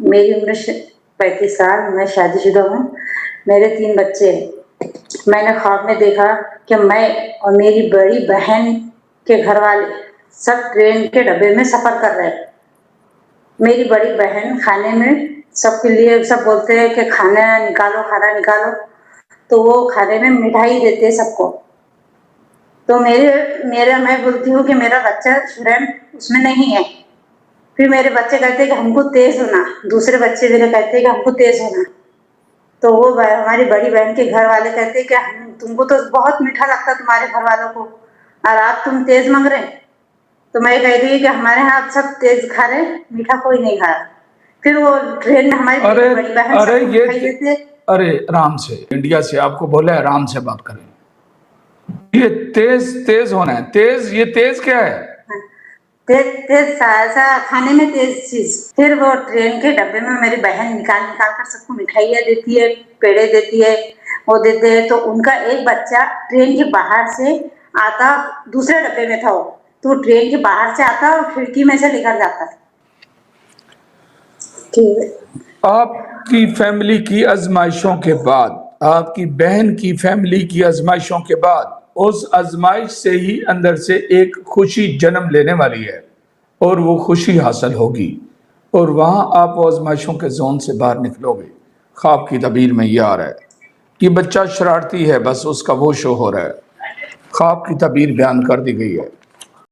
मेरी उम्र 35 साल, मैं शादीशुदा हूँ, मेरे 3 बच्चे हैं। मैंने ख्वाब में देखा कि मैं और मेरी बड़ी बहन के घर वाले सब ट्रेन के डब्बे में सफ़र कर रहे हैं। मेरी बड़ी बहन खाने में सबके लिए सब बोलते हैं कि खाना निकालो, खाना निकालो, तो वो खाने में मिठाई देते हैं सबको। तो मैं बोलती हूँ कि मेरा बच्चा स्टूडेंट उसमें नहीं है। फिर मेरे बच्चे कहते हैं कि हमको तेज होना, दूसरे बच्चे मेरे कहते हैं कि हमको तेज होना। तो वो हमारी बड़ी बहन के घर वाले कहते हैं कि हम तुमको तो बहुत मीठा लगता तुम्हारे घर वालों को, और आप तुम तेज मांग रहे। तो मैं कह रही कि हमारे यहाँ सब तेज खा रहे, मीठा कोई नहीं खा रहा। फिर वो ट्रेन में हमारी बड़ी बहन सबको मिठाई देते। अरे आराम से, इंडिया से आपको बोला है आराम से बात करें। ये तेज होना है, ये तेज क्या है? तेज ऐसा खाने में तेज चीज। फिर वो ट्रेन के डब्बे में मेरी बहन निकाल निकाल कर सबको मिठाइयाँ देती है, पेड़े देती है, वो देते हैं। तो उनका एक बच्चा ट्रेन के बाहर से आता, दूसरे डब्बे में था वो, तो ट्रेन के बाहर से आता और खिड़की में से निकल जाता। ठीक है। आपकी फैमिली की आजमाइशों के बाद, आपकी बहन की फैमिली की आजमाइशों के बाद, उस आजमाइश से ही अंदर से एक खुशी जन्म लेने वाली है और वो खुशी हासिल होगी और वहां आप आजमाइशों के जोन से बाहर निकलोगे। ख्वाब की तबीर में ये आ रहा है कि बच्चा शरारती है, बस उसका वो शो हो रहा है। ख्वाब की तबीर बयान कर दी गई है।